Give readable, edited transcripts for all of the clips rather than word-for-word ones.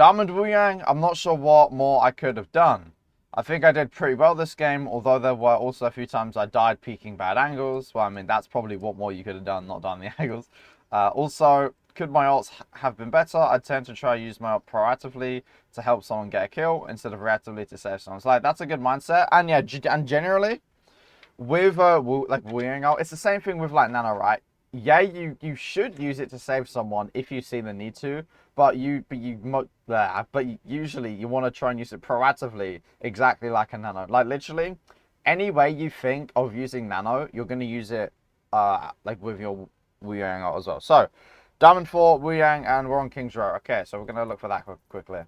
Diamond Wuyang, I'm not sure what more I could have done. I think I did pretty well this game, although there were also a few times I died peeking bad angles. Well, I mean, that's probably what more you could have done, not done the angles. Also, could my ults have been better? I tend to try to use my ult proactively to help someone get a kill instead of reactively to save someone's life. That's a good mindset. And yeah, and generally, with like Wuyang ult, it's the same thing with like Nano, right? Yeah, you should use it to save someone if you see the need to, but usually you want to try and use it proactively, exactly like a Nano. Like literally, any way you think of using Nano, you're gonna use it like with your Wuyang ult as well. So, Diamond 4, Wuyang, and we're on King's Row. Okay, so we're gonna look for that quickly.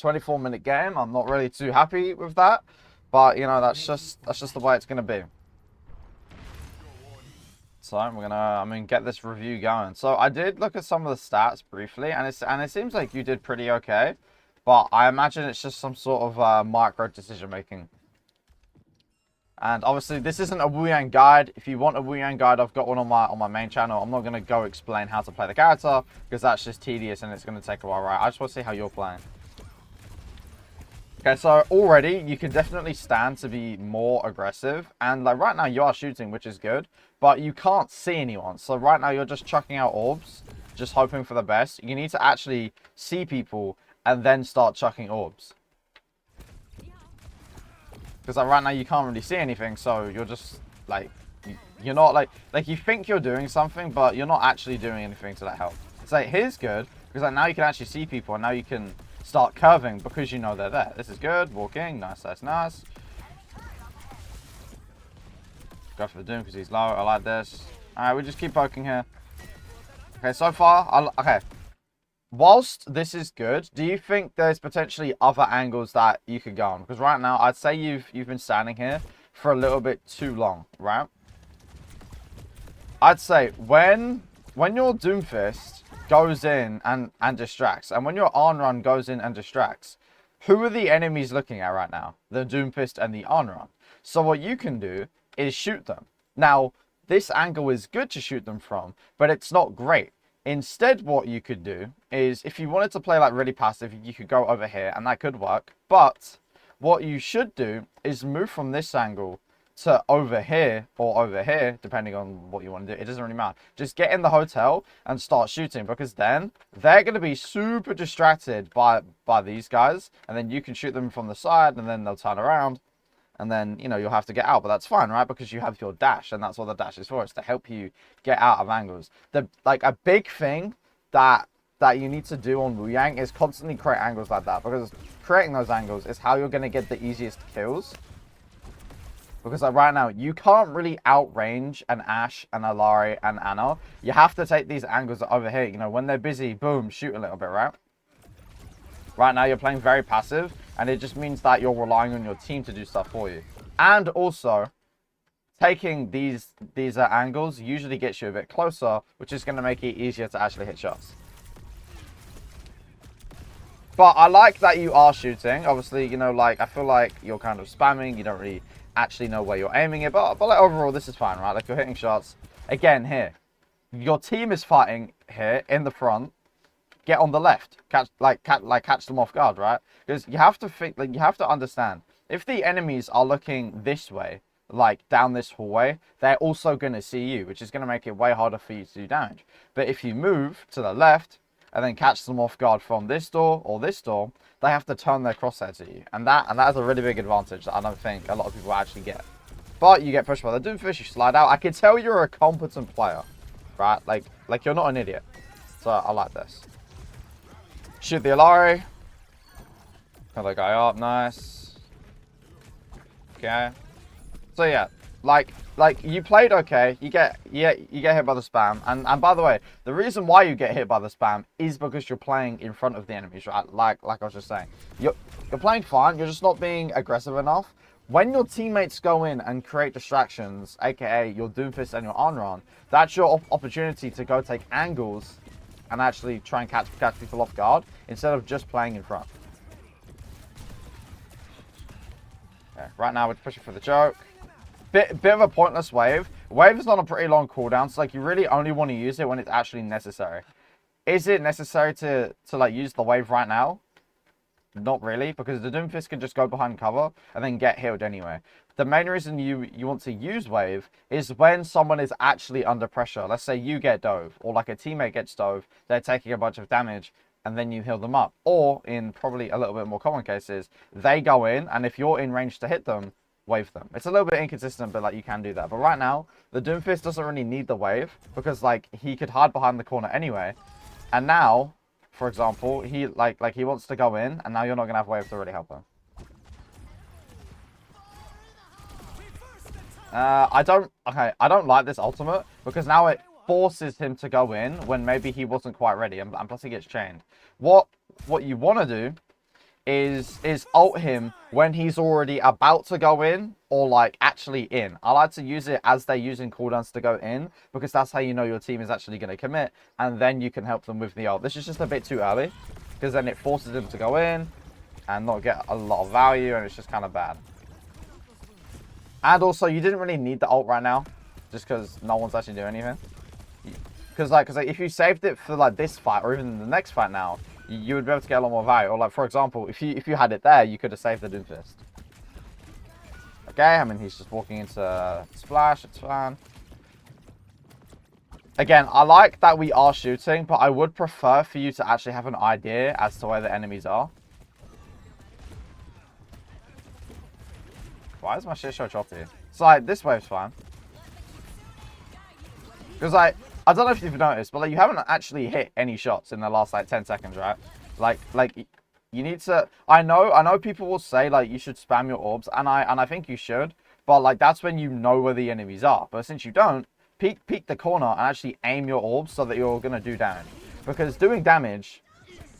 24-minute game. I'm not really too happy with that, but you know that's just the way it's gonna be. So we're gonna, get this review going. So I did look at some of the stats briefly, and it seems like you did pretty okay, but I imagine it's just some sort of micro decision making. And obviously this isn't a Wuyang guide. If you want a Wuyang guide, I've got one on my main channel. I'm not gonna go explain how to play the character because that's just tedious and it's gonna take a while, right? I just want to see how you're playing. Okay, so already you can definitely stand to be more aggressive, and like right now you are shooting, which is good, but you can't see anyone. So right now you're just chucking out orbs, just hoping for the best. You need to actually see people and then start chucking orbs. Because like right now you can't really see anything, so you're just like, you're not like you think you're doing something, but you're not actually doing anything to that help. So like, here's good, because like now you can actually see people, and now you can start curving because you know they're there. This is good. Walking. Nice, nice, nice. Go for the Doom because he's low. I like this. Alright, we just keep poking here. Okay, so far, okay. Whilst this is good, do you think there's potentially other angles that you could go on? Because right now, I'd say you've been standing here for a little bit too long, right? I'd say when your Doomfist goes in and distracts, and when your on run goes in and distracts, who are the enemies looking at right now? The Doomfist and the on run. So what you can do is shoot them. Now, this angle is good to shoot them from, but it's not great. Instead, what you could do is, if you wanted to play like really passive, you could go over here, and that could work. But what you should do is move from this angle to over here or over here, depending on what you want to do. It doesn't really matter. Just get in the hotel and start shooting, because then they're going to be super distracted by these guys, and then you can shoot them from the side, and then they'll turn around, and then you'll have to get out. But that's fine, right? Because you have your dash, and that's what the dash is for. It's to help you get out of angles. A big thing that you need to do on Wuyang is constantly create angles like that, because creating those angles is how you're going to get the easiest kills. Because like right now, you can't really outrange an Ashe, an Alari, and Ana. You have to take these angles over here. When they're busy, boom, shoot a little bit, right? Right now, you're playing very passive, and it just means that you're relying on your team to do stuff for you. And also, taking these angles usually gets you a bit closer, which is going to make it easier to actually hit shots. But I like that you are shooting. Obviously, I feel like you're kind of spamming. You don't really actually know where you're aiming it, but like overall this is fine, right? Like you're hitting shots. Again, here your team is fighting here in the front. Get on the left, catch them off guard, right? Because you have to think, like you have to understand, if the enemies are looking this way, like down this hallway, they're also going to see you, which is going to make it way harder for you to do damage. But if you move to the left and then catch them off guard from this door or this door, they have to turn their crosshair to you. And that is a really big advantage that I don't think a lot of people actually get. But you get pushed by the Doomfish, you slide out. I can tell you're a competent player, right? Like you're not an idiot. So I like this. Shoot the Alari. Cut the guy up, nice. Okay. So yeah, like you played okay. You get hit by the spam, and by the way, the reason why you get hit by the spam is because you're playing in front of the enemies, right? Like I was just saying, you're playing fine. You're just not being aggressive enough. When your teammates go in and create distractions, aka your Doomfist and your on-run, that's your opportunity to go take angles and actually try and catch people off guard instead of just playing in front. Okay, right now we're pushing for the joke. Bit of a pointless wave. Wave is on a pretty long cooldown, so like you really only want to use it when it's actually necessary. Is it necessary to like use the wave right now? Not really, because the Doomfist can just go behind cover and then get healed anyway. The main reason you want to use wave is when someone is actually under pressure. Let's say you get dove, or like a teammate gets dove, they're taking a bunch of damage, and then you heal them up. Or, in probably a little bit more common cases, they go in, and if you're in range to hit them, wave them. It's a little bit inconsistent, but like you can do that. But right now, the Doomfist doesn't really need the wave, because like he could hide behind the corner anyway. And now, for example, he like he wants to go in, and now you're not gonna have wave to really help him. I don't like this ultimate because now it forces him to go in when maybe he wasn't quite ready, and plus he gets chained. What you want to do is ult him when he's already about to go in, or like actually in. I like to use it as they're using cooldowns to go in, because that's how you know your team is actually going to commit, and then you can help them with the ult. This is just a bit too early, because then it forces him to go in and not get a lot of value, and it's just kind of bad. And also, you didn't really need the ult right now, just because no one's actually doing anything. Because like if you saved it for like this fight, or even the next fight now, you would be able to get a lot more value. Or like, for example, if you had it there, you could have saved the Doomfist. Okay, I mean, he's just walking into splash, it's fine. Again, I like that we are shooting, but I would prefer for you to actually have an idea as to where the enemies are. Why is my shit so choppy? It's like, this wave's fine. Because like, I don't know if you've noticed, but like you haven't actually hit any shots in the last like 10 seconds, right? Like you need to. I know people will say like you should spam your orbs, and I think you should, but like that's when you know where the enemies are. But since you don't, peek the corner and actually aim your orbs so that you're gonna do damage. Because doing damage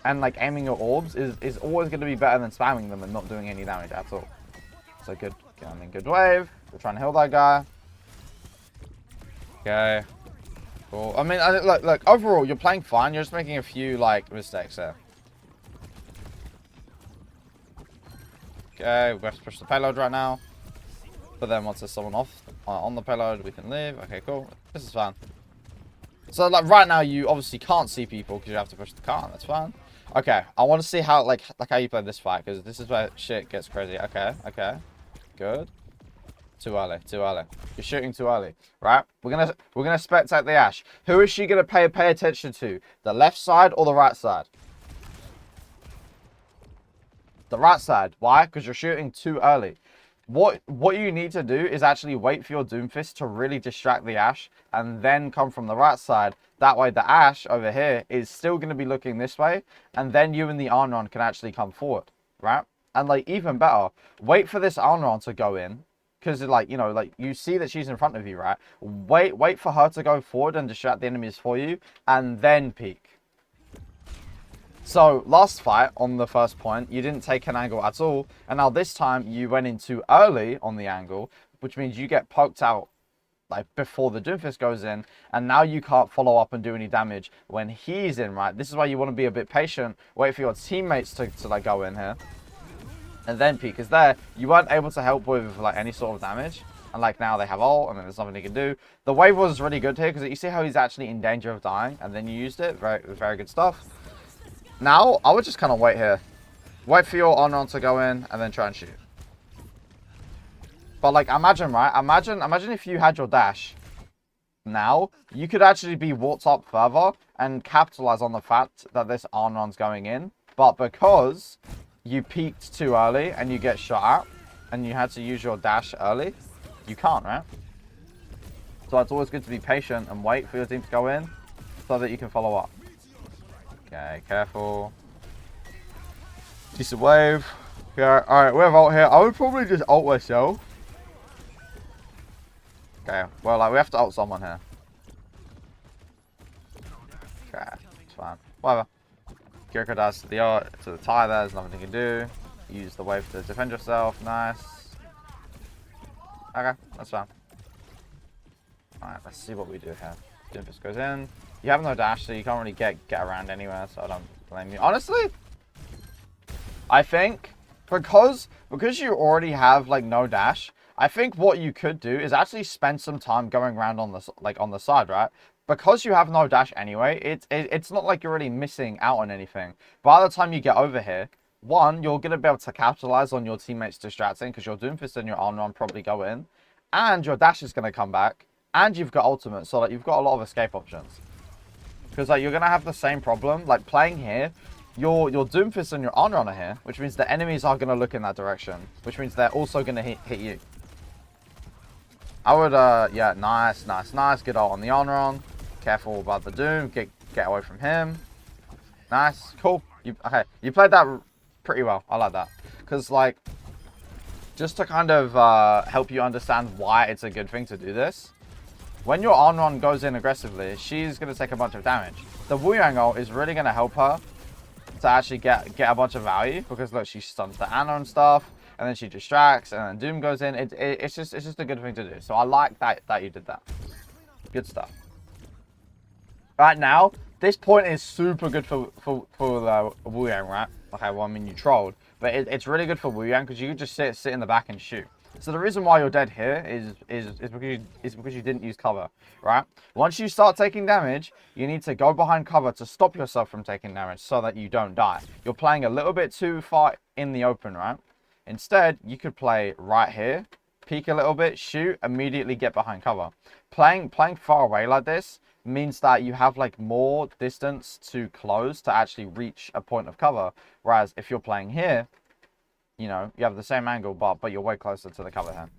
and like aiming your orbs is always gonna be better than spamming them and not doing any damage at all. So good. I mean, good wave. We're trying to heal that guy. Okay. Cool. I mean, look. Overall, you're playing fine. You're just making a few like mistakes there. Okay, we have to push the payload right now. But then once there's someone off on the payload, we can leave. Okay, cool. This is fine. So like right now, you obviously can't see people because you have to push the car. That's fine. Okay, I want to see how like how you play this fight, because this is where shit gets crazy. Okay. Good. Too early. You're shooting too early, right? We're gonna spectate the Ashe. Who is she gonna pay attention to? The left side or the right side? The right side. Why? Because you're shooting too early. What you need to do is actually wait for your Doomfist to really distract the Ashe, and then come from the right side. That way the Ashe over here is still going to be looking this way, and then you and the Arnon can actually come forward, right? And like even better, wait for this Arnon to go in, because like, you know, like you see that she's in front of you, right? Wait for her to go forward and distract the enemies for you, and then peek. So last fight on the first point, you didn't take an angle at all, and now this time you went in too early on the angle, which means you get poked out like before the Doomfist goes in, and now you can't follow up and do any damage when he's in, right? This is why you want to be a bit patient, wait for your teammates to like go in here, and then peek, because there you weren't able to help with like any sort of damage, and like now they have ult, and then there's nothing you can do. The wave was really good here, because you see how he's actually in danger of dying, and then you used it. Very good stuff. Now, I would just kind of wait here. Wait for your Arnon to go in, and then try and shoot. But, like, imagine, right? Imagine if you had your dash. Now, you could actually be walked up further and capitalize on the fact that this Arnon's going in. But because you peeked too early and you get shot at, and you had to use your dash early, you can't, right? So it's always good to be patient and wait for your team to go in so that you can follow up. Okay, careful. Decent wave. Yeah, alright, we have ult here. I would probably just ult myself. Okay, well, like, we have to ult someone here. Okay, it's fine. Whatever. Kiriko does to the tie there, there's nothing you can do. Use the wave to defend yourself, nice. Okay, that's fine. Alright, let's see what we do here. Doomfist goes in. You have no dash, so you can't really get around anywhere, so I don't blame you. Honestly, I think because you already have like no dash, I think what you could do is actually spend some time going around on the side, right? because you have no dash anyway, it's not like you're really missing out on anything. By the time you get over here, one, you're going to be able to capitalize on your teammates distracting because your Doomfist and your arm run probably go in. And your dash is going to come back. And you've got ultimate, so like, you've got a lot of escape options. Because like, you're going to have the same problem. Like playing here, your Doomfist and your arm run are here. Which means the enemies are going to look in that direction. Which means they're also going to hit you. I would, yeah, nice. Good ult on the arm run. Careful about the Doom. Get away from him. Nice. Cool. Okay. You played that pretty well. I like that. Because, like, just to kind of help you understand why it's a good thing to do this. When your arm run goes in aggressively, she's going to take a bunch of damage. The Wuyang ult is really going to help her to actually get a bunch of value. Because, look, she stuns the Ana and stuff. And then she distracts. And then Doom goes in. It's just a good thing to do. So I like that you did that. Good stuff. Right now, this point is super good for Wuyang, right? Okay, well, I mean, you trolled. But it's really good for Wuyang because you can just sit in the back and shoot. So the reason why you're dead here is because you didn't use cover, right? Once you start taking damage, you need to go behind cover to stop yourself from taking damage so that you don't die. You're playing a little bit too far in the open, right? Instead, you could play right here, peek a little bit, shoot, immediately get behind cover. Playing far away like this means that you have like more distance to close to actually reach a point of cover. Whereas if you're playing here, you know, you have the same angle, but you're way closer to the cover here.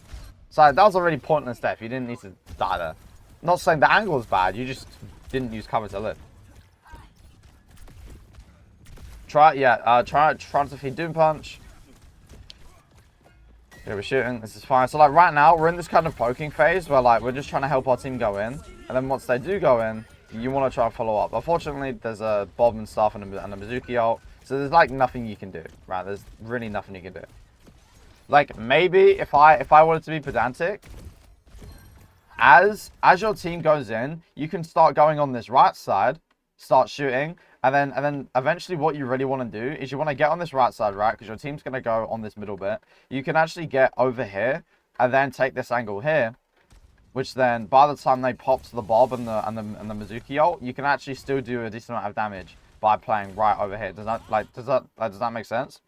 So that was a really pointless death. You didn't need to die there. Not saying the angle is bad, you just didn't use cover to live. Try to feed Doom Punch. Yeah, we're shooting. This is fine. So, like, right now, we're in this kind of poking phase where, like, we're just trying to help our team go in. And then once they do go in, you want to try and follow up. Unfortunately, there's a Bob and stuff and a Mizuki ult. So, there's, like, nothing you can do, right? There's really nothing you can do. Like, maybe if I wanted to be pedantic, as your team goes in, you can start going on this right side, start shooting. And then eventually what you really want to do is you want to get on this right side, right? Because your team's going to go on this middle bit. You can actually get over here and then take this angle here. Which then, by the time they pop to the Bob and the Mizuki ult, you can actually still do a decent amount of damage by playing right over here. Does that make sense?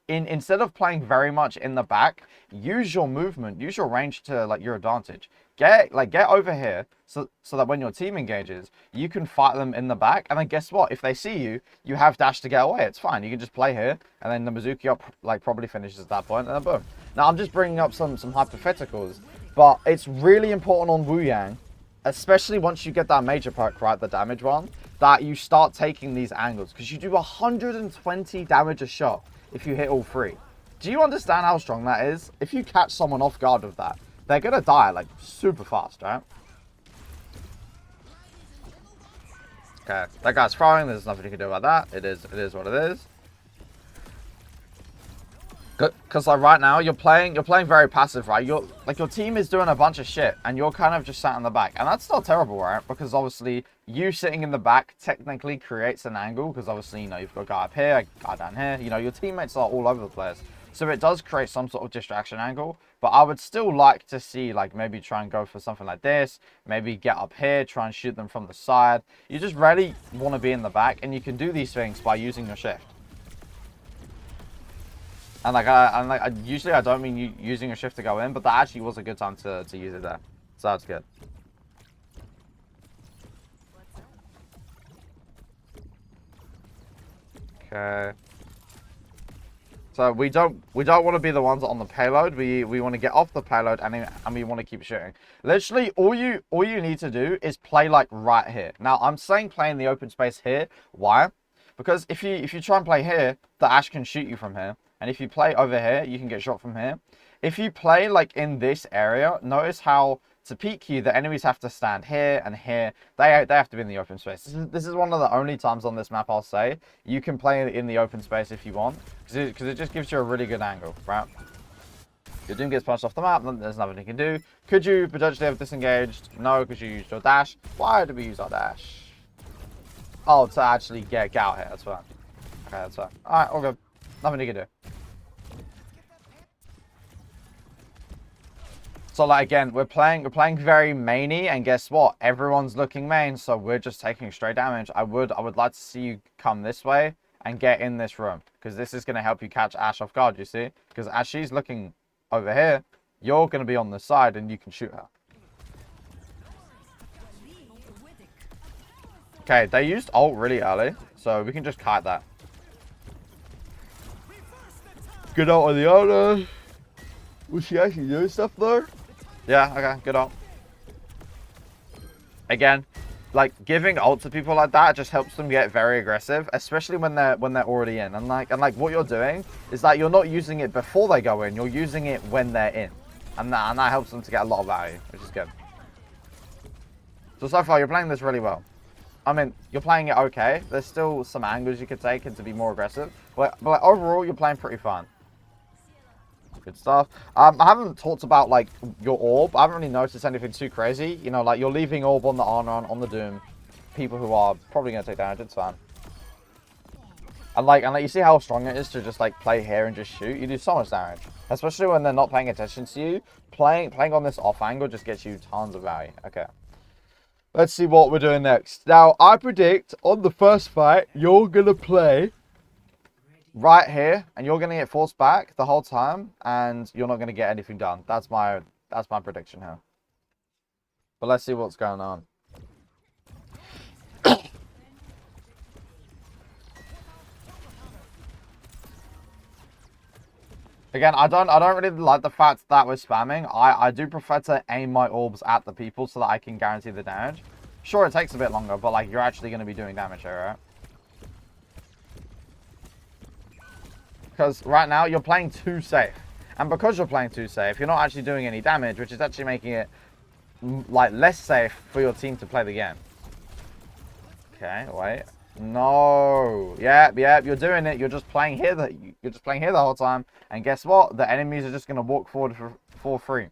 Instead of playing very much in the back, use your movement, use your range to like your advantage. Get over here so that when your team engages, you can fight them in the back. And then guess what? If they see you, you have dash to get away. It's fine. You can just play here, and then the Mizuki up like probably finishes at that point, and then boom. Now I'm just bringing up some hypotheticals, but it's really important on Wuyang, especially once you get that major perk, right, the damage one, that you start taking these angles because you do 120 damage a shot if you hit all three. Do you understand how strong that is? If you catch someone off guard with that, they're going to die, like, super fast, right? Okay, that guy's throwing. There's nothing you can do about that. It is what it is. Because, like, right now, you're playing very passive, right? Your team is doing a bunch of shit, and you're kind of just sat in the back. And that's still terrible, right? Because, obviously, you sitting in the back technically creates an angle. Because, obviously, you know, you've got a guy up here, a guy down here. You know, your teammates are all over the place. So it does create some sort of distraction angle. But I would still like to see, like, maybe try and go for something like this. Maybe get up here, try and shoot them from the side. You just really want to be in the back. And you can do these things by using your shift. And usually I don't mean you using your shift to go in, but that actually was a good time to use it there. So that's good. Okay. So we don't want to be the ones on the payload. We want to get off the payload and we want to keep shooting. Literally, all you need to do is play like right here. Now I'm saying play in the open space here. Why? Because if you try and play here, the Ashe can shoot you from here. And if you play over here, you can get shot from here. If you play like in this area, notice how to peek you, the enemies have to stand here and here. They have to be in the open space. This is one of the only times on this map I'll say you can play in the open space if you want. Because it just gives you a really good angle, right? Your Doom gets punched off the map, then there's nothing you can do. Could you potentially have disengaged? No, because you used your dash. Why did we use our dash? Oh, to actually get out here. That's fine. Okay, that's fine. Alright, all good. Nothing you can do. So like again, we're playing very mainy, and guess what? Everyone's looking main, so we're just taking straight damage. I would like to see you come this way and get in this room, because this is gonna help you catch Ashe off guard. You see? Because as she's looking over here, you're gonna be on the side and you can shoot her. Okay, they used ult really early, so we can just kite that. Good ult on the owner. Was she actually doing stuff though? Yeah, okay, good ult. Again, like giving ult to people like that just helps them get very aggressive, especially when they're already in. And like what you're doing is that you're not using it before they go in, you're using it when they're in. And that helps them to get a lot of value, which is good. So far you're playing this really well. I mean, you're playing it okay. There's still some angles you could take and to be more aggressive. But overall, you're playing pretty fine. Good stuff. I haven't talked about, like, your orb. I haven't really noticed anything too crazy. You know, like, you're leaving orb on the Arnon, on the Doom. People who are probably going to take damage. It's fine. And, like, you see how strong it is to just, like, play here and just shoot? You do so much damage. Especially when they're not paying attention to you. Playing on this off angle just gets you tons of value. Okay. Let's see what we're doing next. Now, I predict on the first fight, you're going to play right here, and you're going to get forced back the whole time, and you're not going to get anything done. That's my prediction here. But let's see what's going on. Again, I don't really like the fact that we're spamming. I do prefer to aim my orbs at the people so that I can guarantee the damage. Sure, it takes a bit longer, but like you're actually going to be doing damage here, right? Because right now you're playing too safe. And because you're playing too safe, you're not actually doing any damage, which is actually making it like less safe for your team to play the game. Okay, wait. No. Yep, you're doing it. You're just playing here the whole time. And guess what? The enemies are just going to walk forward for free.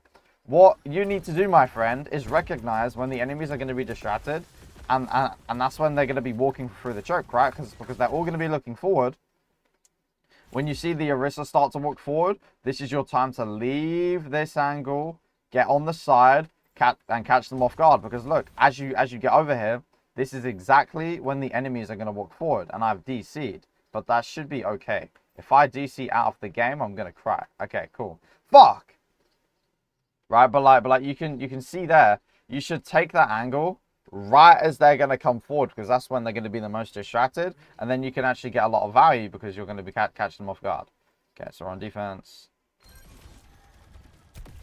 What you need to do, my friend, is recognize when the enemies are going to be distracted, and that's when they're going to be walking through the choke, right? Because they're all going to be looking forward. When you see the Orisa start to walk forward, this is your time to leave this angle, get on the side, and catch them off guard. Because look, as you get over here, this is exactly when the enemies are going to walk forward. And I've DC'd, but that should be okay. If I DC out of the game, I'm going to cry. Okay, cool. Fuck! Right, but like you can see there, you should take that angle right as they're going to come forward, because that's when they're going to be the most distracted, and then you can actually get a lot of value because you're going to be catching them off guard. Okay, so we're on defense.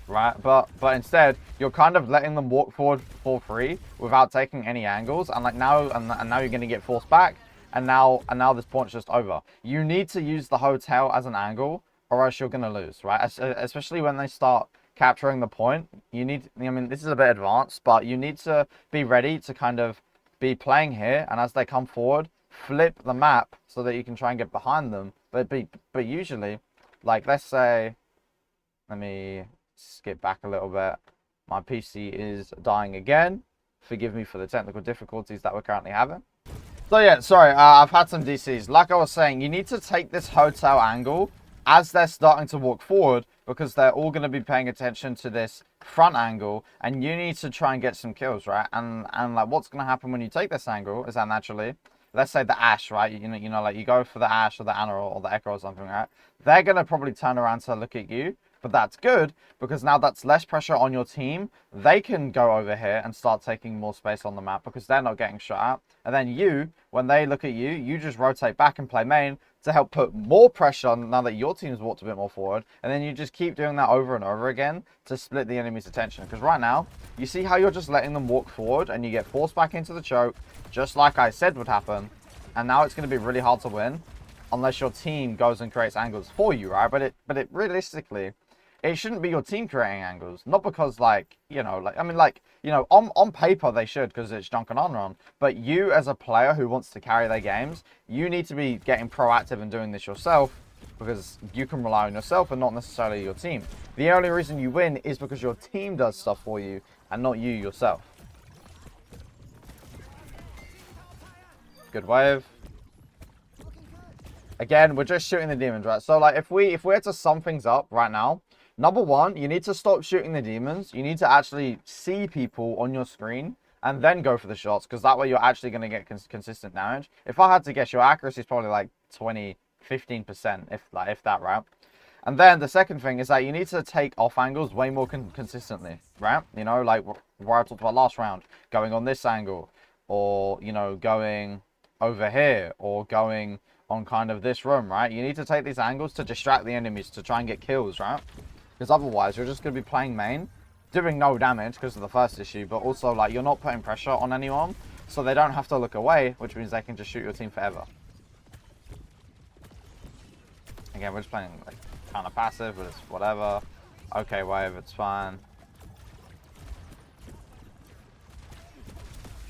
Right, but instead you're kind of letting them walk forward for free without taking any angles, and like now you're going to get forced back, and now this point's just over. You need to use the hotel as an angle, or else you're going to lose, right? Especially when they start capturing the point. You need, I mean, this is a bit advanced, but you need to be ready to kind of be playing here, and as they come forward, flip the map so that you can try and get behind them. But usually, like, let's say, let me skip back a little bit. My PC is dying again. Forgive me for the technical difficulties that we're currently having. So yeah, sorry, I've had some DCs. Like I was saying, you need to take this hotel angle as they're starting to walk forward, because they're all going to be paying attention to this front angle, and you need to try and get some kills, right? And like, what's going to happen when you take this angle is that naturally, let's say the Ashe, right? You know, like you go for the Ashe or the Ana or the Echo or something, right? They're going to probably turn around to look at you. But that's good, because now that's less pressure on your team. They can go over here and start taking more space on the map because they're not getting shot at. And then you, when they look at you, you just rotate back and play main to help put more pressure on now that your team's walked a bit more forward. And then you just keep doing that over and over again to split the enemy's attention. Because right now, you see how you're just letting them walk forward and you get forced back into the choke, just like I said would happen. And now it's going to be really hard to win unless your team goes and creates angles for you, right? But it realistically, it shouldn't be your team creating angles. Not because, like, you know, like, I mean, like, you know, on paper they should, because it's Junk and Unrun. But you, as a player who wants to carry their games, you need to be getting proactive and doing this yourself, because you can rely on yourself and not necessarily your team. The only reason you win is because your team does stuff for you and not you yourself. Good wave. Again, we're just shooting the demons, right? So, like, if we had to sum things up right now, Number one, you need to stop shooting the demons. You need to actually see people on your screen and then go for the shots, because that way you're actually going to get consistent damage. If I had to guess, your accuracy is probably like 15%, if that, right? And then the second thing is that you need to take off angles way more consistently, right? You know, like where I talked about last round, going on this angle, or, you know, going over here, or going on kind of this room, right? You need to take these angles to distract the enemies, to try and get kills, right? Because otherwise, you're just going to be playing main, doing no damage because of the first issue, but also, like, you're not putting pressure on anyone, so they don't have to look away, which means they can just shoot your team forever. Again, we're just playing, like, kind of passive, but it's whatever. Okay, wave, it's fine.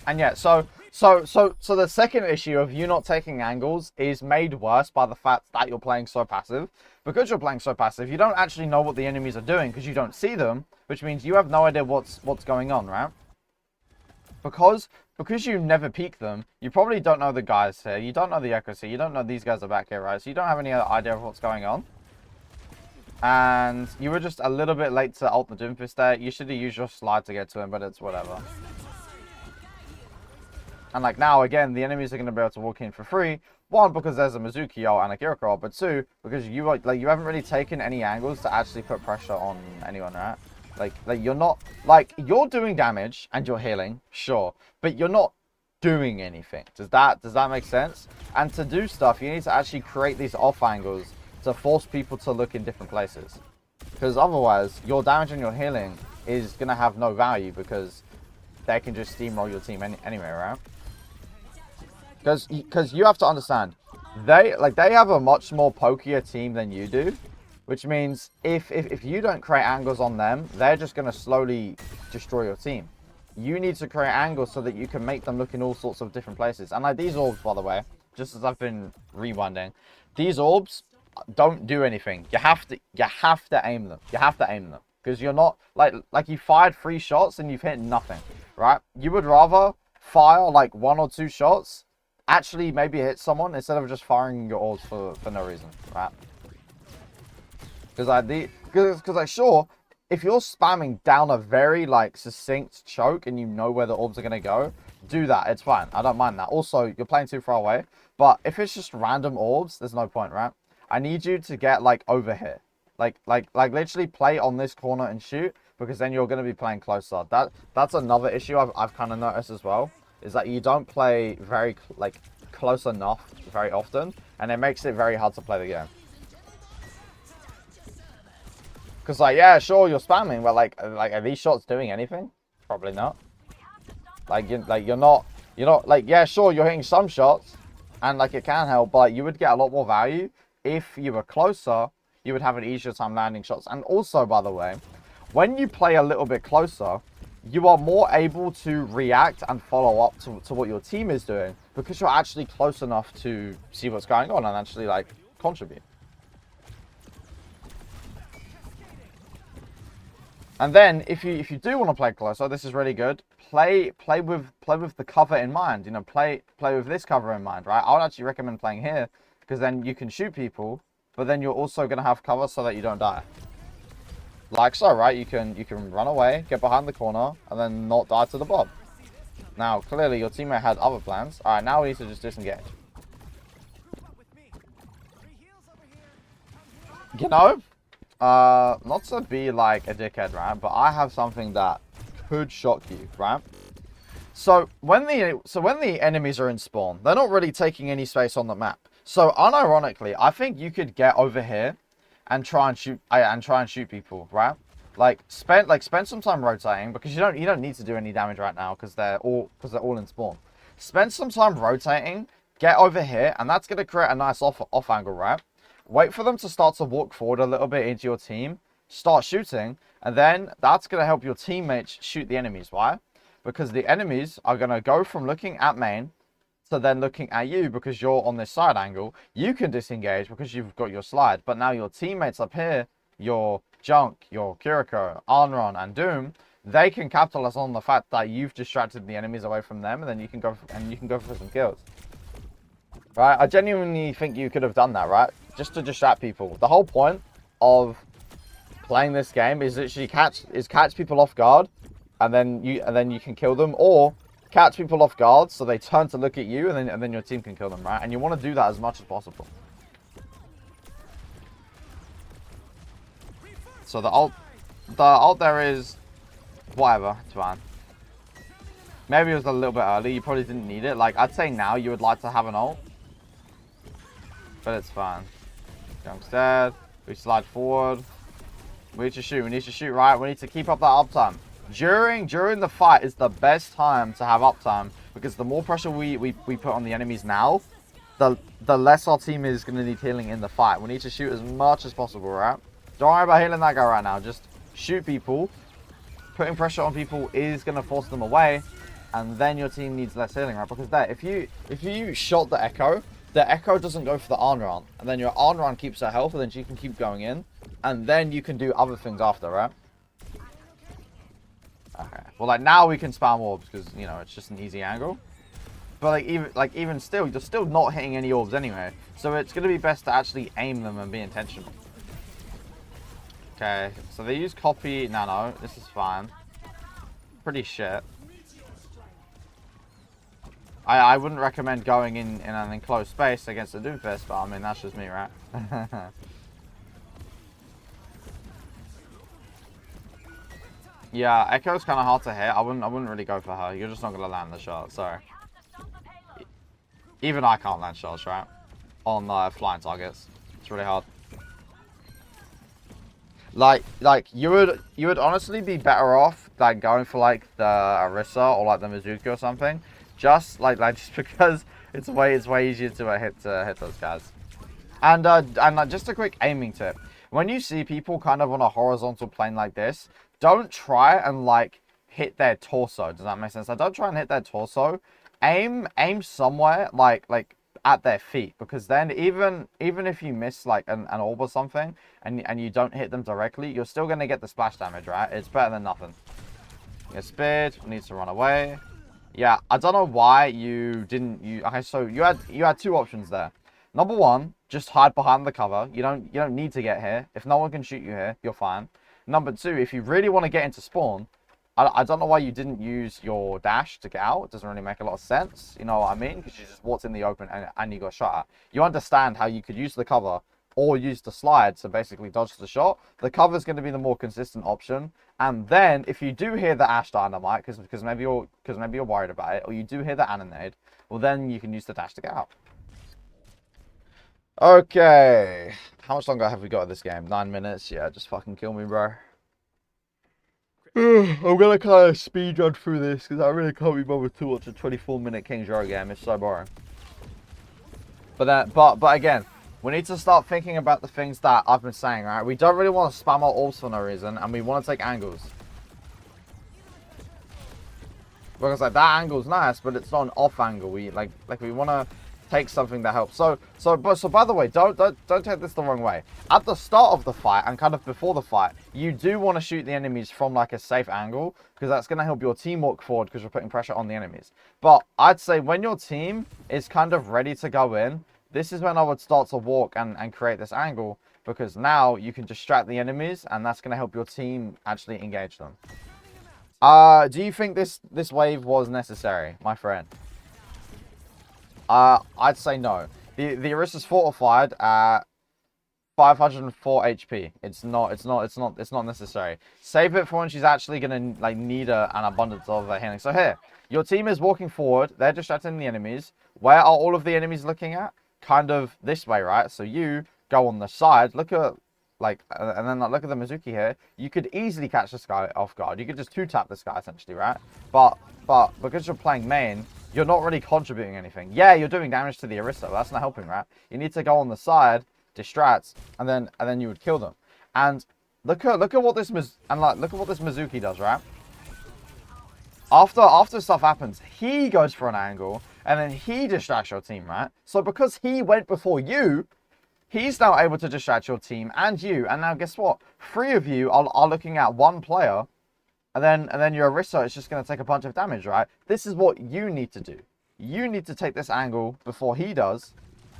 And yeah, so the second issue of you not taking angles is made worse by the fact that you're playing so passive. Because you're playing so passive, you don't actually know what the enemies are doing because you don't see them, which means you have no idea what's going on, right? Because you never peek them, you probably don't know the guys here, you don't know the accuracy, you don't know these guys are back here, right? So you don't have any idea of what's going on. And you were just a little bit late to ult the Doomfist there. You should have used your slide to get to him, but it's whatever. And like now, again, the enemies are going to be able to walk in for free. One, because there's a Mizuki ult and a Kiriko ult, but two, because you haven't really taken any angles to actually put pressure on anyone, right? Like you're not, like, you're doing damage and you're healing, sure, but you're not doing anything. Does that make sense? And to do stuff, you need to actually create these off angles to force people to look in different places. Because otherwise, your damage and your healing is going to have no value because they can just steamroll your team anyway, right? Because you have to understand, they have a much more pokier team than you do, which means if you don't create angles on them, they're just going to slowly destroy your team. You need to create angles so that you can make them look in all sorts of different places. And like these orbs, by the way, just as I've been rewinding, these orbs don't do anything. You have to aim them. You have to aim them because you're not like you fired 3 shots and you've hit nothing, right? You would rather fire like 1 or 2 shots, actually maybe hit someone instead of just firing your orbs for no reason, right? Because sure, if you're spamming down a very like succinct choke and you know where the orbs are gonna go, do that. It's fine. I don't mind that. Also, you're playing too far away. But if it's just random orbs, there's no point, right? I need you to get like over here, like literally play on this corner and shoot, because then you're gonna be playing closer. That's another issue I've kind of noticed as well, is that you don't play very like close enough very often, and it makes it very hard to play the game. Because like, yeah, sure, you're spamming, but like are these shots doing anything? Probably not. You're not like, yeah, sure, you're hitting some shots, and like it can help, but you would get a lot more value if you were closer. You would have an easier time landing shots. And also, by the way, when you play a little bit closer, you are more able to react and follow up to what your team is doing, because you're actually close enough to see what's going on and actually like contribute. And then if you do want to play closer, this is really good. Play with the cover in mind. You know, play with this cover in mind, right? I would actually recommend playing here, because then you can shoot people, but then you're also going to have cover so that you don't die. Like so, right? You can run away, get behind the corner, and then not die to the bomb. Now, clearly your teammate had other plans. All right, now we need to just disengage. You know, not to be like a dickhead, right? But I have something that could shock you, right? So when the enemies are in spawn, they're not really taking any space on the map. So unironically, I think you could get over here and try and shoot people, right? Like spend some time rotating, because you don't need to do any damage right now because they're all in spawn. Spend some time rotating, get over here, and that's gonna create a nice off angle, right? Wait for them to start to walk forward a little bit into your team, start shooting, and then that's gonna help your teammates shoot the enemies. Why? Because the enemies are gonna go from looking at main to then looking at you, because you're on this side angle. You can disengage because you've got your slide, but now your teammates up here, your Junk, your Kiriko, Arnron, and Doom, they can capitalize on the fact that you've distracted the enemies away from them, and then you can go for some kills. Right? I genuinely think you could have done that, right? Just to distract people. The whole point of playing this game is literally catch people off guard, and then you can kill them, or catch people off guard so they turn to look at you, and then your team can kill them, right? And you want to do that as much as possible. So the ult there is whatever, it's fine. Maybe it was a little bit early. You probably didn't need it. Like, I'd say now you would like to have an ult, but it's fine. Junk's dead. We slide forward. We need to shoot. We need to shoot right. We need to keep up that uptime. During the fight is the best time to have uptime, because the more pressure we put on the enemies now, the less our team is going to need healing in the fight. We need to shoot as much as possible, right? Don't worry about healing that guy right now. Just shoot people. Putting pressure on people is going to force them away, and then your team needs less healing, right? Because there, if you shot the Echo doesn't go for the on run, and then your on run keeps her health, and then she can keep going in, and then you can do other things after, right? Okay. Well, like now we can spam orbs because, you know, it's just an easy angle. But even still, you're still not hitting any orbs anyway. So it's gonna be best to actually aim them and be intentional. Okay. So they use copy. No, this is fine. Pretty shit. I wouldn't recommend going in an enclosed space against a Doomfist, but I mean that's just me, right? Yeah, Echo's kind of hard to hit. I wouldn't really go for her. You're just not gonna land the shot. Sorry. Even I can't land shots, right? On flying targets. It's really hard. Like you would honestly be better off like going for like the Orisa or like the Mizuki or something, just just because it's way easier to hit those guys. And just a quick aiming tip: when you see people kind of on a horizontal plane like this, don't try and like hit their torso. Does that make sense? Like, don't try and hit their torso. Aim somewhere like at their feet, because then even if you miss like an orb or something and you don't hit them directly, you're still gonna get the splash damage, right? It's better than nothing. Your speed needs to run away. Yeah, I don't know why you didn't. Okay, so you had two options there. Number one, just hide behind the cover. You don't need to get here. If no one can shoot you here, you're fine. Number two, if you really want to get into spawn, I don't know why you didn't use your dash to get out. It doesn't really make a lot of sense. You know what I mean? Because you just walked in the open and you got shot at. You understand how you could use the cover or use the slide to basically dodge the shot. The cover is going to be the more consistent option. And then if you do hear the Ash Dynamite, because maybe you're worried about it, or you do hear the Annonade, well then you can use the dash to get out. Okay. How much longer have we got of this game? 9 minutes? Yeah, just fucking kill me, bro. I'm gonna kind of speedrun through this because I really can't be bothered to watch a 24-minute King's Row game. It's so boring. But again, we need to start thinking about the things that I've been saying, right? We don't really want to spam our orbs for no reason, and we want to take angles. Because like that angle's nice, but it's not an off angle. We like we want to take something that helps. So by the way, don't take this the wrong way. At the start of the fight and kind of before the fight, you do want to shoot the enemies from like a safe angle, because that's going to help your team walk forward, because you're putting pressure on the enemies. But I'd say when your team is kind of ready to go in, this is when I would start to walk and create this angle, because now you can distract the enemies, and that's going to help your team actually engage them. Do you think this wave was necessary, my friend? I'd say no. The Orisa's fortified at 504 HP. It's not necessary. Save it for when she's actually gonna like need an abundance of healing. So here, your team is walking forward. They're distracting the enemies. Where are all of the enemies looking at? Kind of this way, right? So you go on the side. Look at and then look at the Mizuki here. You could easily catch this guy off guard. You could just two-tap this guy essentially, right? But because you're playing main, you're not really contributing anything. Yeah, you're doing damage to the Orisa, but that's not helping, right? You need to go on the side, distract, and then you would kill them. And look at what this Mizuki does, right? After stuff happens, he goes for an angle, and then he distracts your team, right? So because he went before you, he's now able to distract your team and you. And now guess what? 3 of you are looking at one player. And then your Orisa is just going to take a bunch of damage, right? This is what you need to do. You need to take this angle before he does.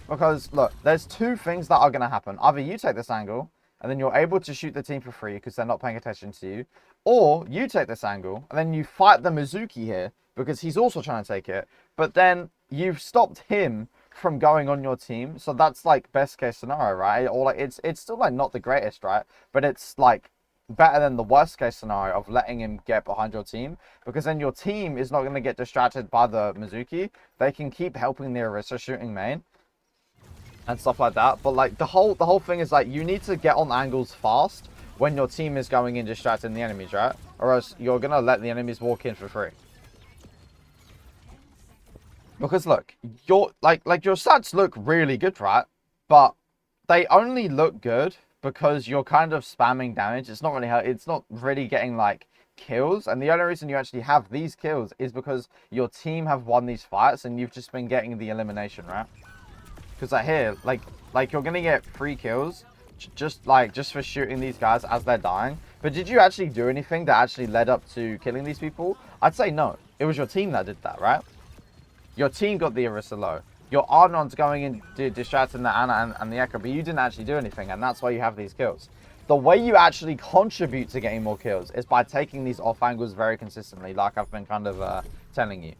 Because, look, there's 2 things that are going to happen. Either you take this angle, and then you're able to shoot the team for free because they're not paying attention to you. Or you take this angle, and then you fight the Mizuki here because he's also trying to take it. But then you've stopped him from going on your team. So that's like best case scenario, right? Or like it's still like not the greatest, right? But it's like better than the worst case scenario of letting him get behind your team, because then your team is not going to get distracted by the Mizuki. They can keep helping the Orisa shooting main and stuff like that. But like the whole thing is like you need to get on angles fast when your team is going in distracting the enemies, right? Or else you're gonna let the enemies walk in for free. Because look, your your stats look really good, right? But they only look good because you're kind of spamming damage. It's not really getting like kills, and the only reason you actually have these kills is because your team have won these fights and you've just been getting the elimination, right? Because like here, like you're gonna get 3 kills just for shooting these guys as they're dying. But did you actually do anything that actually led up to killing these people? I'd say no. It was your team that did that, right? Your team got the Orisa low. Your Ardnon's going in distracting the Ana and the Echo, but you didn't actually do anything, and that's why you have these kills. The way you actually contribute to getting more kills is by taking these off angles very consistently, like I've been kind of telling you.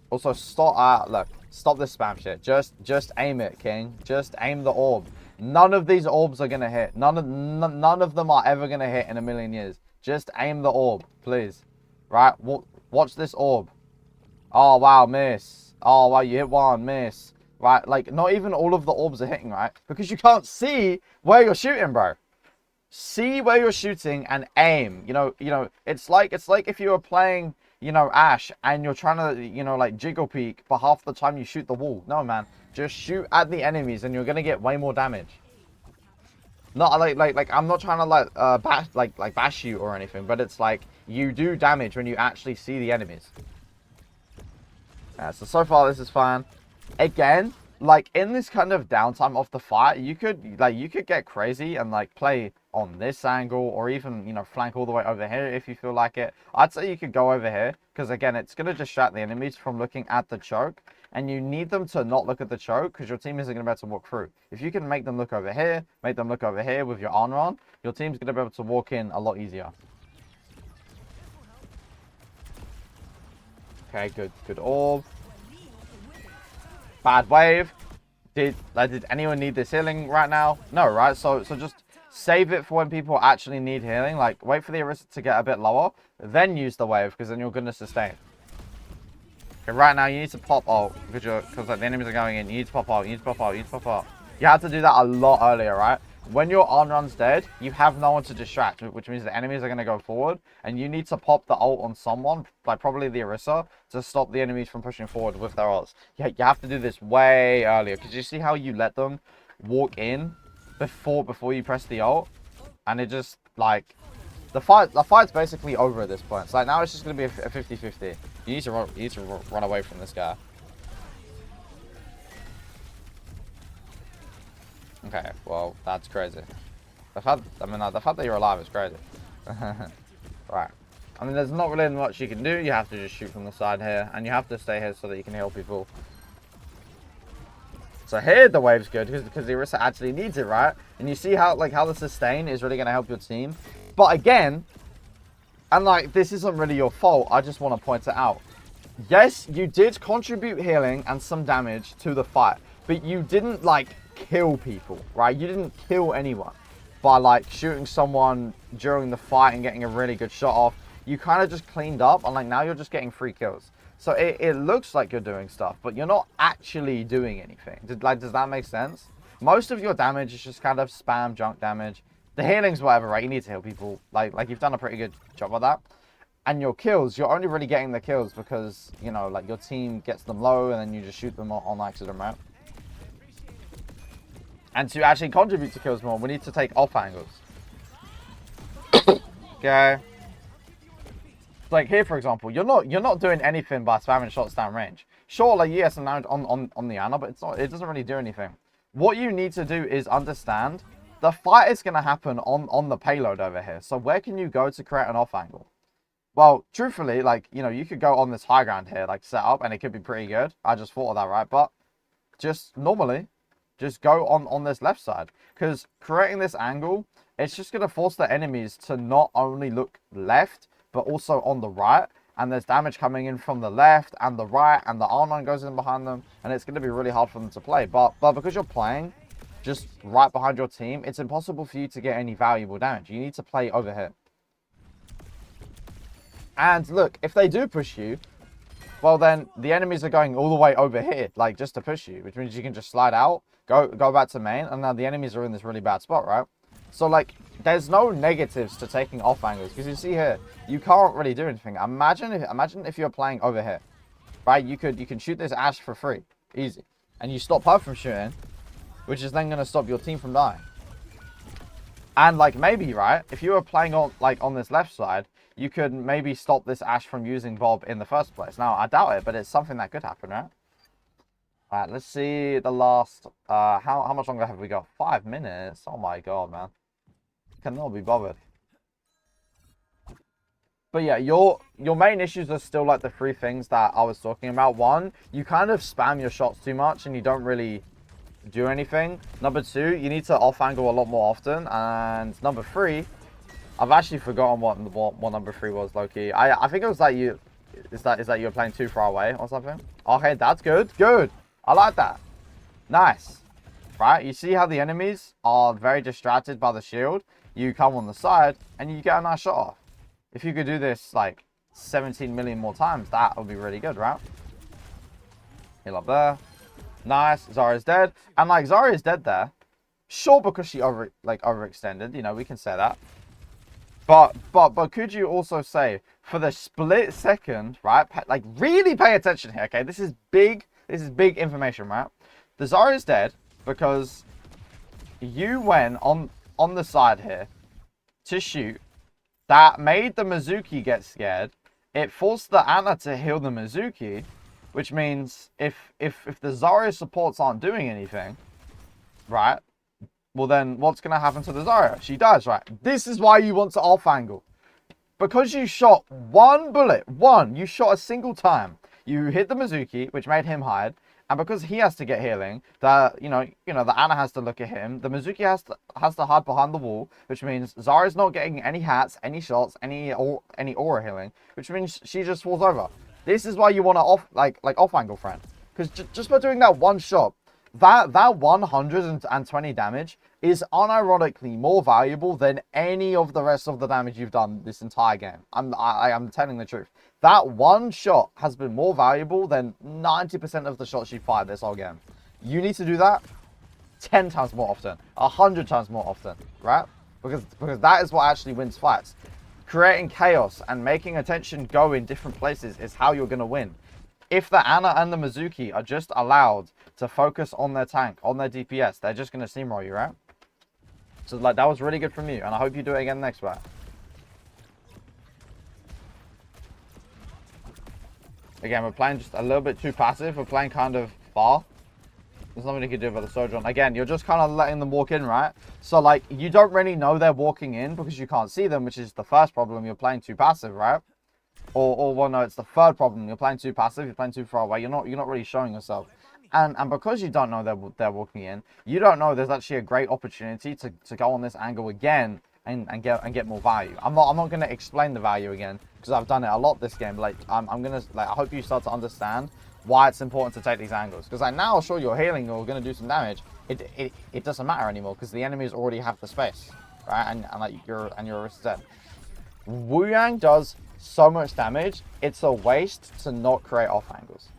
Also, stop. Look, stop this spam shit. Just aim it, King. Just aim the orb. None of these orbs are gonna hit. None of them are ever gonna hit in a million years. Just aim the orb, please. Right? Watch this orb. Oh wow, miss. Oh wow, you hit one, miss. Right? Like, not even all of the orbs are hitting, right? Because you can't see where you're shooting, bro. See where you're shooting and aim. You know, it's like if you were playing, you know, Ash and you're trying to, you know, like jiggle peek, but half the time you shoot the wall. No, man. Just shoot at the enemies and you're gonna get way more damage. Not like I'm not trying to bash you or anything, but it's like you do damage when you actually see the enemies. Yeah, so far this is fine. Again, like in this kind of downtime of the fight, you could get crazy and like play on this angle, or even, you know, flank all the way over here if you feel like it. I'd say you could go over here because again, it's going to distract the enemies from looking at the choke, and you need them to not look at the choke because your team isn't going to be able to walk through. If you can make them look over here, make them look over here with your armor on, your team's going to be able to walk in a lot easier. Okay, good orb. Bad wave. Did anyone need this healing right now? No, right? So just save it for when people actually need healing. Like, wait for the Orisa to get a bit lower, then use the wave, because then you're going to sustain. Okay, right now you need to pop ult because like, the enemies are going in. You need to pop ult. You need to pop ult. You need to pop ult. You had to do that a lot earlier, right? When your on-run's dead, you have no one to distract, which means the enemies are going to go forward, and you need to pop the ult on someone, like probably the Orisa, to stop the enemies from pushing forward with their ults. Yeah, you have to do this way earlier, because you see how you let them walk in before you press the ult, and it just, like, the fight's basically over at this point. So, like, now it's just going to be a 50-50. You need to run away from this guy. Okay, well, that's crazy. The fact that you're alive is crazy. Right. I mean, there's not really much you can do. You have to just shoot from the side here, and you have to stay here so that you can heal people. So here the wave's good because the Orisa actually needs it, right? And you see how the sustain is really going to help your team. But again, and like, this isn't really your fault. I just want to point it out. Yes, you did contribute healing and some damage to the fight, but you didn't like kill people, right? You didn't kill anyone by like shooting someone during the fight and getting a really good shot off. You kind of just cleaned up, and like now you're just getting 3 kills. So it looks like you're doing stuff, but you're not actually doing anything. Does that make sense? Most of your damage is just kind of spam junk damage. The healing's whatever, right? You need to heal people. Like you've done a pretty good job of that. And your kills, you're only really getting the kills because, you know, like your team gets them low and then you just shoot them on accident, right? And to actually contribute to kills more, we need to take off angles. Okay. Like here, for example, you're not doing anything by spamming shots down range. Sure, like yes, and now on the Ana, but it doesn't really do anything. What you need to do is understand the fight is going to happen on the payload over here. So where can you go to create an off angle? Well, truthfully, like, you know, you could go on this high ground here, like set up, and it could be pretty good. I just thought of that, right? But just normally, just go on this left side. Because creating this angle, it's just going to force the enemies to not only look left, but also on the right. And there's damage coming in from the left and the right, and the R9 goes in behind them, and it's going to be really hard for them to play. But because you're playing just right behind your team, it's impossible for you to get any valuable damage. You need to play over here. And look, if they do push you, well then the enemies are going all the way over here, like just to push you, which means you can just slide out, go back to main, and now the enemies are in this really bad spot, right? So like, there's no negatives to taking off angles, because you see here, you can't really do anything. Imagine if you're playing over here, right? You can shoot this Ashe for free, easy, and you stop her from shooting, which is then going to stop your team from dying. And like maybe, right, if you were playing on this left side, you could maybe stop this Ashe from using Bob in the first place. Now I doubt it, but it's something that could happen, right? Alright, let's see the last, how much longer have we got? 5 minutes? Oh my god, man. Cannot be bothered. But yeah, your main issues are still like the 3 things that I was talking about. 1, you kind of spam your shots too much and you don't really do anything. Number 2, you need to off angle a lot more often. And number 3, I've actually forgotten what number 3 was, Loki. I think it was that you, is that you're playing too far away or something? Okay, that's good. Good. I like that. Nice. Right? You see how the enemies are very distracted by the shield? You come on the side and you get a nice shot off. If you could do this like 17 million more times, that would be really good, right? Heal up there. Nice. Zarya's dead. And like Zarya's dead there. Sure, because she overextended, you know, we can say that. But could you also say for the split second, right? Like really pay attention here, okay? This is big information, right? The Zarya's dead because you went on the side here to shoot. That made the Mizuki get scared. It forced the Ana to heal the Mizuki, which means if the Zarya supports aren't doing anything, right? Well then, what's going to happen to the Zarya? She dies, right? This is why you want to off angle. Because you shot one bullet, you shot a single time. You hit the Mizuki, which made him hide. And because he has to get healing, the Ana has to look at him. The Mizuki has to hide behind the wall, which means Zarya's not getting any hats, any shots, any aura healing, which means she just falls over. This is why you want to off angle, friend. Because just by doing that one shot, that 120 damage is unironically more valuable than any of the rest of the damage you've done this entire game. I'm telling the truth. That one shot has been more valuable than 90% of the shots you fired this whole game. You need to do that 10 times more often, 100 times more often, right? Because that is what actually wins fights. Creating chaos and making attention go in different places is how you're going to win. If the Ana and the Mizuki are just allowed to focus on their tank, on their DPS, they're just going to steamroll you, right? So like that was really good from you, and I hope you do it again next round. Again, we're playing just a little bit too passive. We're playing kind of far. There's nothing you can do about the Sojourn. Again, you're just kind of letting them walk in, right? So, like, you don't really know they're walking in because you can't see them, which is the first problem. You're playing too passive, right? Well, no, it's the third problem. You're playing too passive. You're playing too far away. You're not really showing yourself. And because you don't know they're walking in, you don't know there's actually a great opportunity to go on this angle again and get more value. I'm not gonna explain the value again because I've done it a lot this game. Like I'm gonna I hope you start to understand why it's important to take these angles. Because like now, sure, you're healing or gonna do some damage. It doesn't matter anymore because the enemies already have the space, right? And like you're dead. Wuyang does so much damage. It's a waste to not create off angles.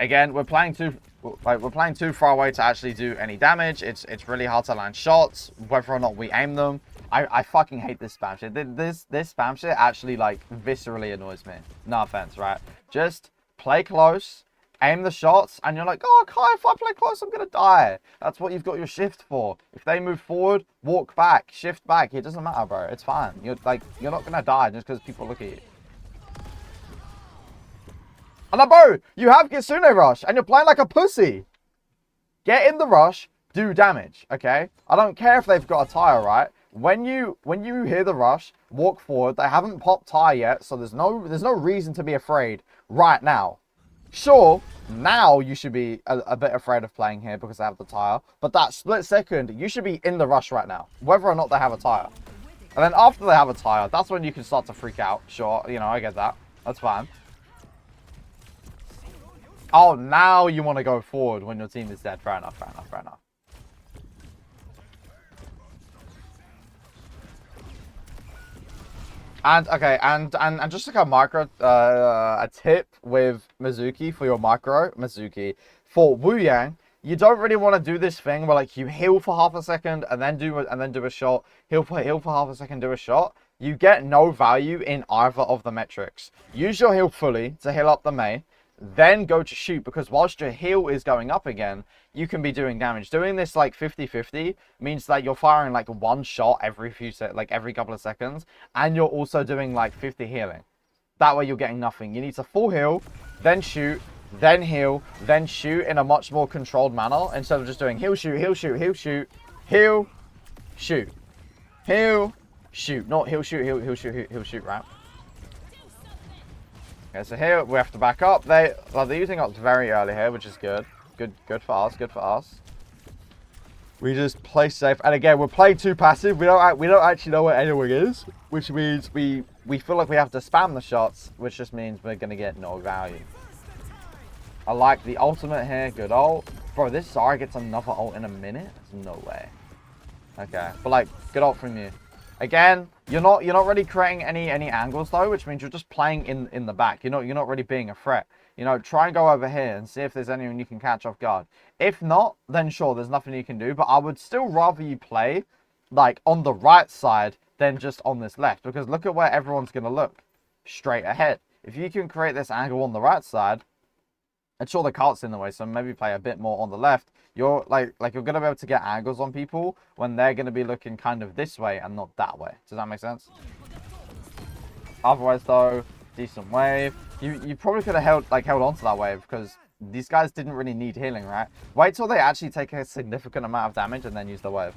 Again, we're playing too far away to actually do any damage. It's really hard to land shots, whether or not we aim them. I fucking hate this spam shit. This spam shit actually like viscerally annoys me. No offense, right? Just play close, aim the shots, and you're like, oh, Kai, if I play close, I'm gonna die. That's what you've got your shift for. If they move forward, walk back, shift back. It doesn't matter, bro. It's fine. You're not gonna die just because people look at you. And like, bro, you have Kitsune Rush, and you're playing like a pussy. Get in the rush, do damage, okay? I don't care if they've got a tire, right? When you hear the rush, walk forward. They haven't popped tire yet, so there's no reason to be afraid right now. Sure, now you should be a bit afraid of playing here because they have the tire. But that split second, you should be in the rush right now, whether or not they have a tire. And then after they have a tire, that's when you can start to freak out. Sure, you know, I get that. That's fine. Oh, now you want to go forward when your team is dead. Fair enough, fair enough, fair enough. And okay, and just like a micro, a tip with Mizuki for your micro Mizuki for Wuyang, you don't really want to do this thing where like you heal for half a second and then do a shot, heal for half a second, do a shot. You get no value in either of the metrics. Use your heal fully to heal up the Mei, then go to shoot, because whilst your heal is going up again, you can be doing damage. Doing this like 50-50 means that you're firing like one shot every every couple of seconds, and you're also doing like 50 healing. That way you're getting nothing. You need to full heal, then shoot, then heal, then shoot in a much more controlled manner instead of just doing heal, shoot, heal, shoot, heal, shoot, heal, shoot, heal, shoot. Not heal, shoot, heal, shoot, heal, shoot, right? Okay, so here we have to back up. They're using us very early here, which is good. Good for us. Good for us. We just play safe, and again, we're playing too passive. We don't actually know where anyone is, which means we feel like we have to spam the shots, which just means we're gonna get no value. I like the ultimate here. Good ult, bro. This Zarya gets another ult in a minute. There's no way. Okay, but like, good ult from you. Again, you're not really creating any angles though, which means you're just playing in the back. You're not really being a threat. You know, try and go over here and see if there's anyone you can catch off guard. If not, then sure, there's nothing you can do. But I would still rather you play like on the right side than just on this left, because look at where everyone's gonna look, straight ahead. If you can create this angle on the right side, and sure the cart's in the way, so maybe play a bit more on the left. You're like you're gonna be able to get angles on people when they're gonna be looking kind of this way and not that way. Does that make sense? Otherwise though, decent wave. You probably could have held on to that wave, because these guys didn't really need healing, right? Wait till they actually take a significant amount of damage and then use the wave.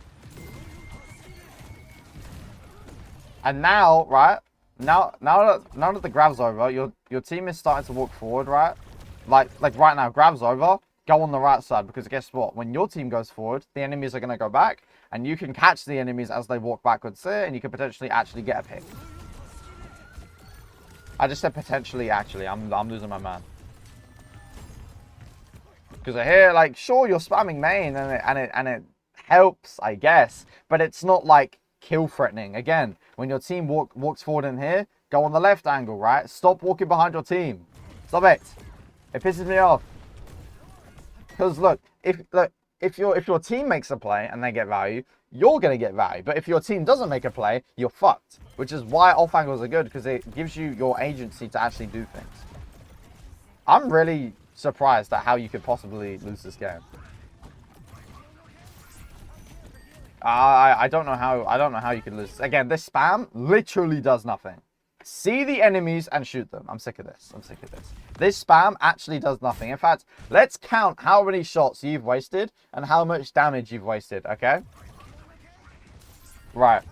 And now, right? Now that the grab's over, your team is starting to walk forward, right? Like right now, grab's over, go on the right side, because guess what? When your team goes forward, the enemies are going to go back, and you can catch the enemies as they walk backwards here, and you can potentially actually get a pick. I just said potentially, actually. I'm losing my man. Because I hear, like, sure, you're spamming main, and it helps, I guess, but it's not like kill threatening. Again, when your team walks forward in here, go on the left angle, right? Stop walking behind your team. Stop it. It pisses me off. Because look, if your team makes a play and they get value, you're gonna get value. But if your team doesn't make a play, you're fucked. Which is why off angles are good, because it gives you your agency to actually do things. I'm really surprised at how you could possibly lose this game. I don't know how you could lose. Again, this spam literally does nothing. See the enemies and shoot them. I'm sick of this. This spam actually does nothing. In fact, let's count how many shots you've wasted and how much damage you've wasted, okay? Right.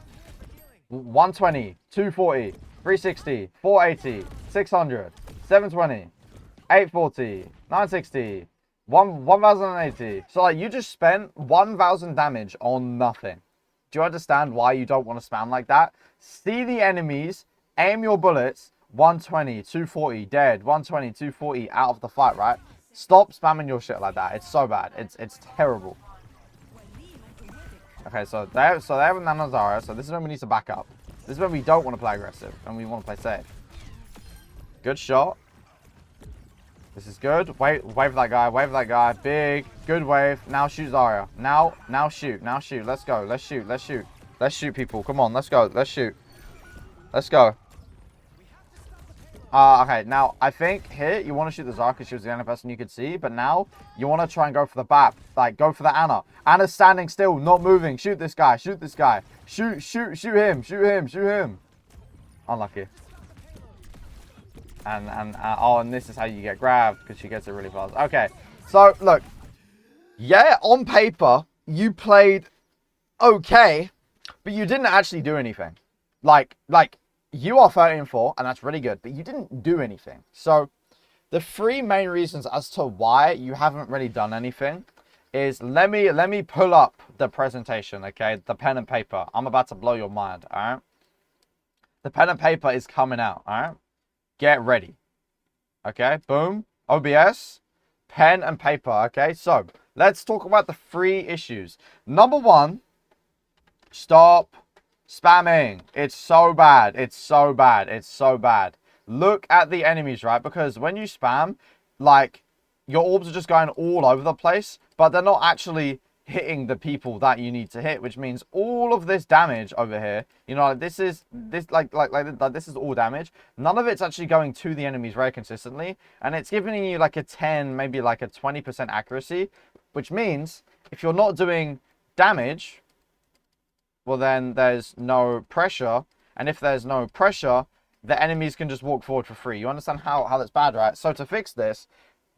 120, 240, 360, 480, 600, 720, 840, 960, 1080. So like, you just spent 1000 damage on nothing. Do you understand why you don't want to spam like that? See the enemies, aim your bullets, 120, 240, dead, 120, 240, out of the fight, right? Stop spamming your shit like that. It's so bad. It's terrible. Okay, so they have a Nano Zarya, so this is when we need to back up. This is when we don't want to play aggressive, and we want to play safe. Good shot. This is good. Wave that guy. Big, good wave. Now shoot Zarya. Now shoot. Let's go. Let's shoot, people. Come on, let's go. Let's shoot. Let's go. Okay, now, I think here, you want to shoot the Zarya because she was the only person you could see, but now, you want to try and go for the BAP. Like, go for the Ana. Ana's standing still, not moving. Shoot this guy. Shoot him. Unlucky. And this is how you get grabbed, because she gets it really fast. Okay, so, look. Yeah, on paper, you played okay, but you didn't actually do anything. Like, you are 13-4, and that's really good, but you didn't do anything. So, The three main reasons as to why you haven't really done anything is let me pull up the presentation, okay? The pen and paper. I'm about to blow your mind, all right? The pen and paper is coming out, all right? Get ready. Okay, boom. OBS, pen and paper, okay? So, let's talk about the three issues. Number one, stop spamming. It's so bad. It's so bad. It's so bad. Look at the enemies, right? Because when you spam, like, your orbs are just going all over the place, but they're not actually hitting the people that you need to hit, which means all of this damage over here, you know, like this is this is all damage. None of it's actually going to the enemies very consistently, and it's giving you like a 10, maybe like a 20% accuracy, which means if you're not doing damage, well, then there's no pressure. And if there's no pressure, the enemies can just walk forward for free. You understand how that's bad, right? So to fix this,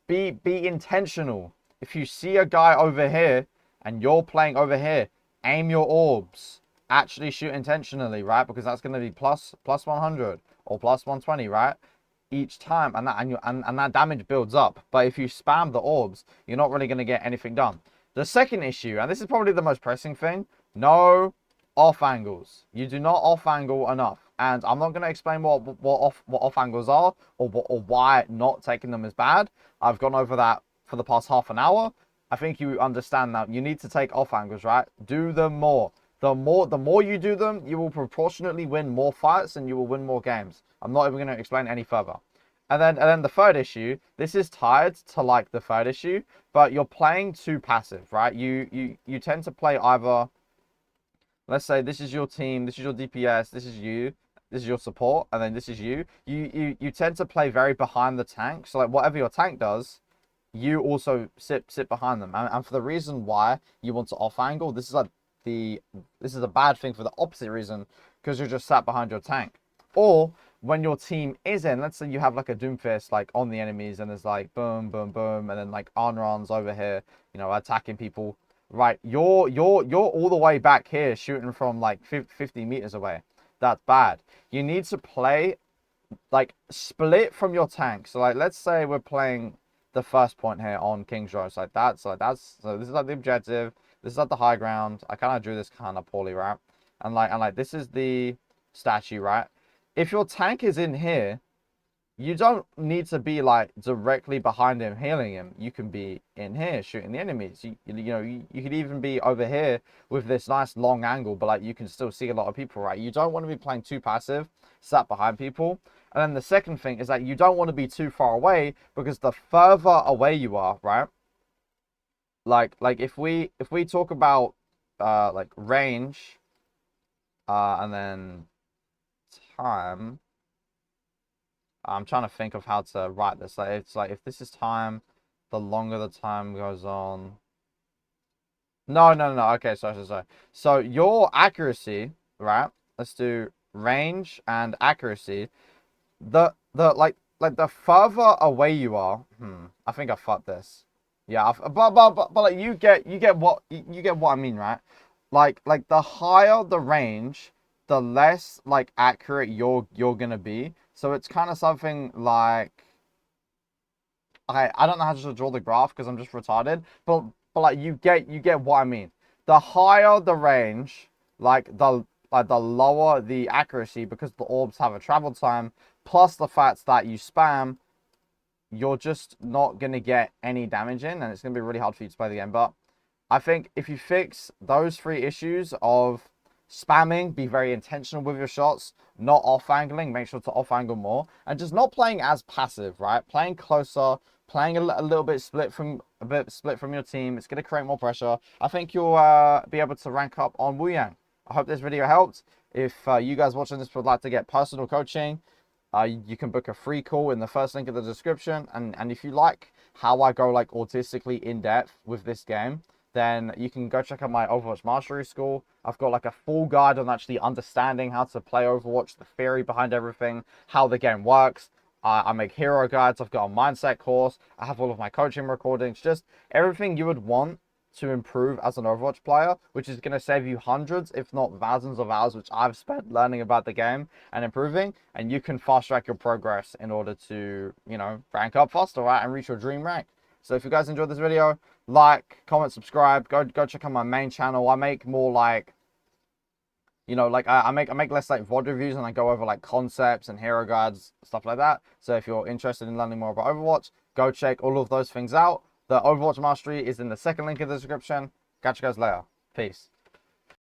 be intentional. If you see a guy over here and you're playing over here, aim your orbs. Actually shoot intentionally, right? Because that's going to be plus 100 or plus 120, right? Each time, and that damage builds up. But if you spam the orbs, you're not really going to get anything done. The second issue, and this is probably the most pressing thing, no off angles. You do not off angle enough, and I'm not going to explain what off angles are or why not taking them is bad. I've gone over that for the past half an hour. I think you understand that you need to take off angles, right? Do them more. The more you do them, you will proportionately win more fights and you will win more games. I'm not even going to explain any further. And then the third issue, this is tied to like the third issue, but you're playing too passive, right? You tend to play either, let's say this is your team, this is your DPS, this is you, this is your support, and then this is you. You tend to play very behind the tank. So like whatever your tank does, you also sit behind them. And for the reason why you want to off angle, this is a bad thing for the opposite reason, because you're just sat behind your tank. Or when your team is in, let's say you have like a Doomfist like on the enemies, and there's like boom, boom, boom, and then like Arnron's over here, you know, attacking people. Right, you're all the way back here shooting from like 50 meters away. That's bad. You need to play like split from your tank. So like let's say we're playing the first point here on King's Row. So this is like the objective. This is like the high ground. I kind of drew this kind of poorly, right? And like this is the statue, right? If your tank is in here, you don't need to be like directly behind him healing him. You can be in here shooting the enemies. You could even be over here with this nice long angle, but like you can still see a lot of people, right? You don't want to be playing too passive, sat behind people. And then the second thing is that you don't want to be too far away, because the further away you are, right? Like if we talk about like range and then time, I'm trying to think of how to write this. Like it's like if this is time, the longer the time goes on. No. Okay, sorry. So your accuracy, right? Let's do range and accuracy. The further away you are. I think I fucked this. Yeah, but like you get what I mean, right? Like the higher the range, the less like accurate you're gonna be. So it's kind of something like, I don't know how to draw the graph because I'm just retarded, but like you get what I mean. The higher the range, the lower the accuracy, because the orbs have a travel time, plus the fact that you spam, you're just not gonna get any damage in, and it's gonna be really hard for you to play the game. But I think if you fix those three issues of spamming, be very intentional with your shots, not off angling, make sure to off angle more, and just not playing as passive, right? Playing closer, playing a little bit split from your team. It's going to create more pressure. I think you'll be able to rank up on Wuyang. I hope this video helped. If you guys watching this would like to get personal coaching, you can book a free call in the first link in the description. And if you like how I go like autistically in depth with this game, then you can go check out my Overwatch Mastery School. I've got like a full guide on actually understanding how to play Overwatch, the theory behind everything, how the game works. I make hero guides. I've got a mindset course. I have all of my coaching recordings. Just everything you would want to improve as an Overwatch player, which is going to save you hundreds, if not thousands of hours, which I've spent learning about the game and improving. And you can fast track your progress in order to, you know, rank up faster, right? And reach your dream rank. So if you guys enjoyed this video, like, comment, subscribe, go check out my main channel. I make more like, you know, like I make less like VOD reviews, and I go over like concepts and hero guides, stuff like that. So if you're interested in learning more about Overwatch, go check all of those things out. The Overwatch Mastery is in the second link in the description. Catch you guys later. Peace.